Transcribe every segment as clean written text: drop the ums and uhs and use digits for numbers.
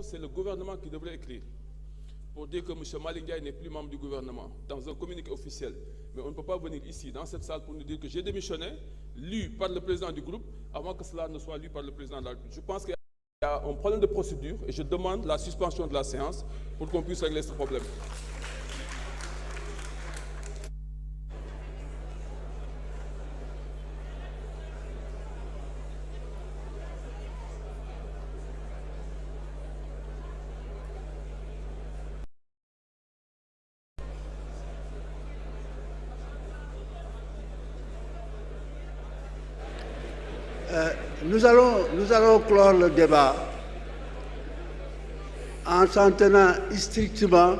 C'est le gouvernement qui devrait écrire pour dire que M. Malick Ndiaye n'est plus membre du gouvernement dans un communiqué officiel. Mais on ne peut pas venir ici, dans cette salle, pour nous dire que j'ai démissionné, lu par le président du groupe, avant que cela ne soit lu par le président de la République. Je pense qu'il y a un problème de procédure et je demande la suspension de la séance pour qu'on puisse régler ce problème. Nous allons clore le débat en s'en tenant strictement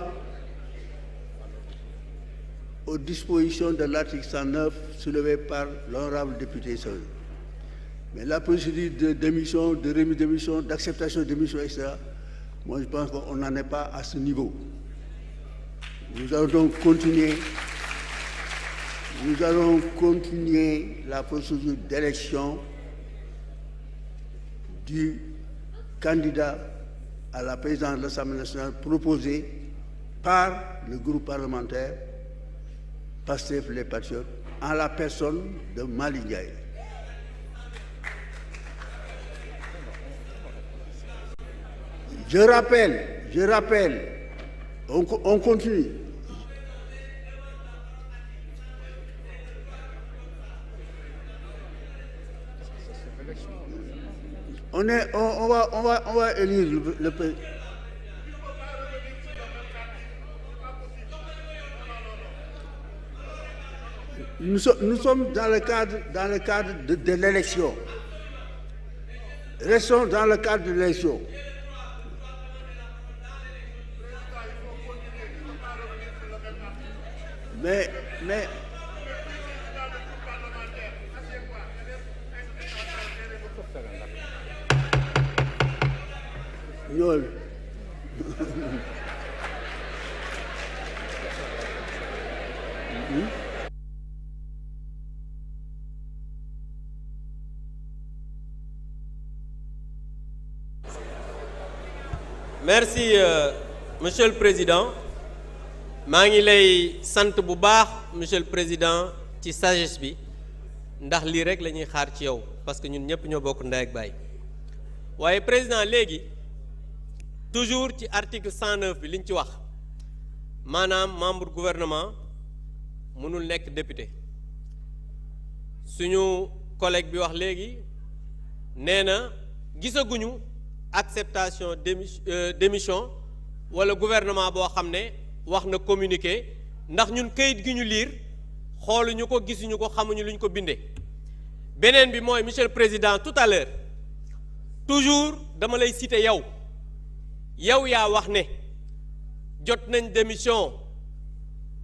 aux dispositions de l'article 109 soulevé par l'honorable député Sow. Mais la procédure de démission, de remise de démission, d'acceptation de démission, etc., moi je pense qu'on n'en est pas à ce niveau. Nous allons donc continuer la procédure d'élection du candidat à la présidence de l'Assemblée nationale proposé par le groupe parlementaire Pastef les Patriotes en la personne de Malick Ndiaye. Je rappelle, on continue. On va élire le président. Nous sommes dans le cadre de l'élection. Restons dans le cadre de l'élection. Mais ñool Merci monsieur le président maa ngi lay sant bu baax monsieur le président ci sagesse bi ndax lii rek la ñuy xaar ci yow parce que ñun ñëpp ñoo bokk ndey ak baay waaye président léegi toujours ci article 109 bi li ñu ci wax maanaam membre gouvernement mënul nekk député suñu collègue bi wax léegi nee na gisaguñu acceptation démission wala gouvernement boo xam ne wax na communiqué ndax ñun kayit gi ñu liir xooluñu ko gisuñu ko xamuñu lu ñu ko bindee beneen bi mooy monsieur le président tout à l'heure toujours dama lay citer yow yaa wax ne jot nañ démission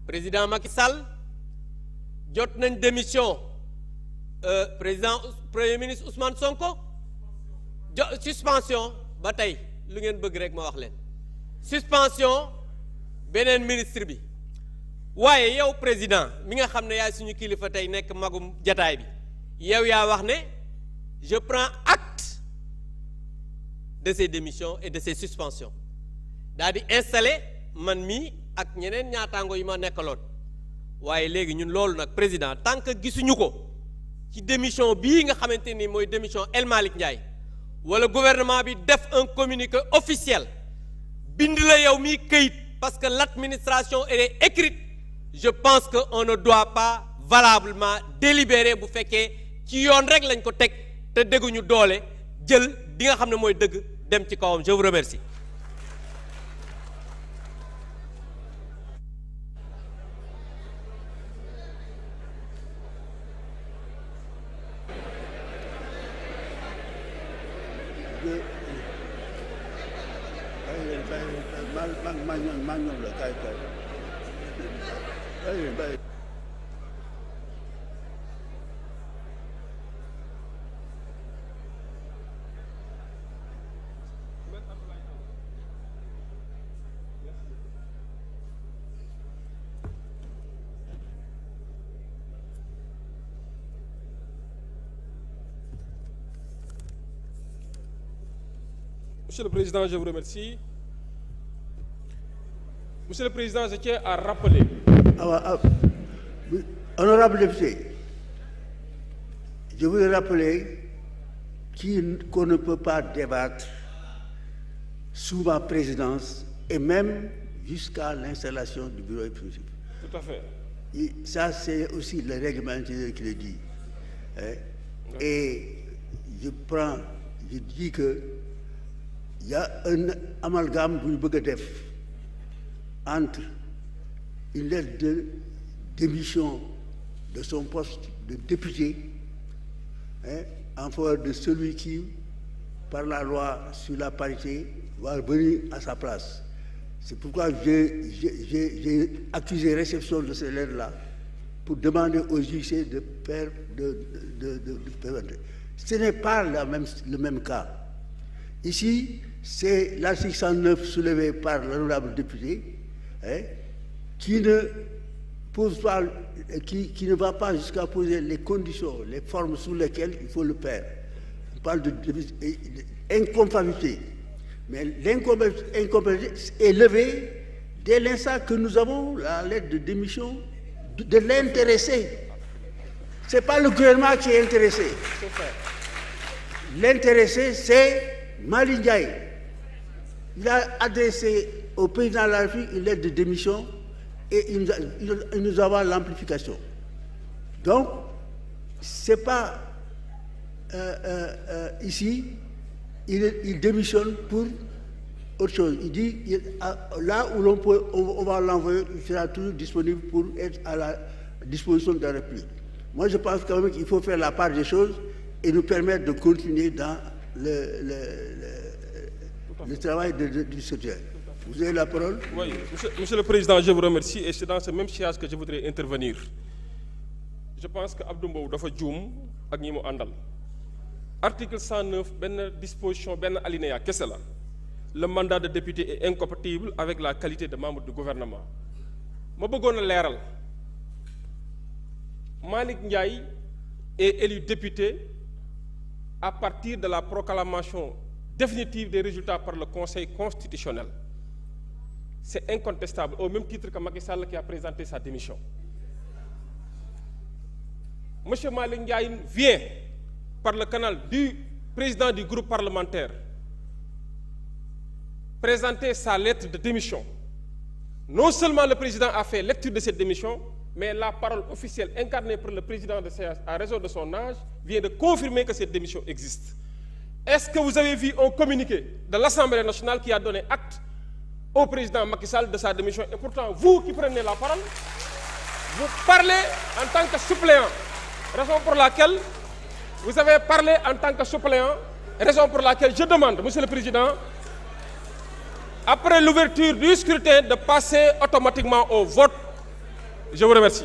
président Macky Sall jot nañ démission président premier ministre Ousmane Sonko suspension ba tey lu ngeen bëgg rek ma wax leen suspension beneen ministre bi waaye yow président mi nga xam ne yaay suñu kilifa tey nekk magum jataay bi yow yaa wax ne je prends acte de ces démissions et de ces suspensions daal di installé man mii ak ñeneen ñaataango yi ma nekkaloon waaye léegi ñun loolu nag président tant que gisuñu ko ci démission bii nga xamante ni mooy démission El Malick Ndiaye wala gouvernement bi def un communiqué officiel bind la yow mii këyit parce que l'administration est écrite je pense que on ne doit pas valablement délibérer bu fekkee ci yoon rek lañ ko teg te dégguñu doole jël di nga xam ne mooy dëgg dem ci kawam je vous remercie. Monsieur le Président, je vous remercie. Monsieur le Président, je tiens à rappeler... Honorable député, je voudrais rappeler qu'on ne peut pas débattre sous ma présidence et même jusqu'à l'installation du bureau exécutif. Tout à fait. Et ça, c'est aussi le règlement intérieur qui le dit. Hein? Et je dis que il y a un amalgame bu ñu bëgg a def entre une lettre de démission de son poste de député, hein, en faveur de celui qui, par la loi sur la parité, va venir à sa place. C'est pourquoi j'ai accusé réception de ces lettres-là pour demander au JC de faire Ce n'est pas le même cas. Ici, c'est l'article 109 soulevé par l'honorable député, hein, qui ne va pas jusqu'à poser les conditions, les formes sous lesquelles il faut le faire. On parle d'inconformité. Mais l'incompatibilité est levée dès l'instant que nous avons la lettre de démission de l'intéressé. Ce n'est pas le gouvernement qui est intéressé. L'intéressé, c'est Malick Ndiaye. Il a adressé au président de la République une lettre de démission et nous avons l'amplification. Donc, ce n'est pas ici, il démissionne pour autre chose. Il dit, là où on va l'envoyer, il sera toujours disponible pour être à la disposition de la République. Moi, je pense quand même qu'il faut faire la part des choses et nous permettre de continuer dans le travail du secteur. Vous avez la parole? Oui, Monsieur le Président, je vous remercie et c'est dans ce même siège que je voudrais intervenir. Je pense que Abdou Mbow dafa juum ak ñi mu àndal. Article 109, benn disposition, benn alinéa kese la. Le mandat de député est incompatible avec la qualité de membre du gouvernement. Ma bëggoon a leeral. Malick Ndiaye est élu député à partir de la proclamation définitive des résultats par le Conseil constitutionnel. C'est incontestable, au même titre que Macky Sall qui a présenté sa démission. Monsieur Malick Ndiaye vient par le canal du président du groupe parlementaire présenter sa lettre de démission. Non seulement le président a fait lecture de cette démission, mais la parole officielle incarnée par le président de séance à raison de son âge vient de confirmer que cette démission existe. Est-ce que vous avez vu un communiqué de l'Assemblée nationale qui a donné acte au président Macky Sall de sa démission? Et pourtant, vous qui prenez la parole, vous parlez en tant que suppléant. Raison pour laquelle vous avez parlé en tant que suppléant, raison pour laquelle je demande, Monsieur le Président, après l'ouverture du scrutin, de passer automatiquement au vote. Je vous remercie.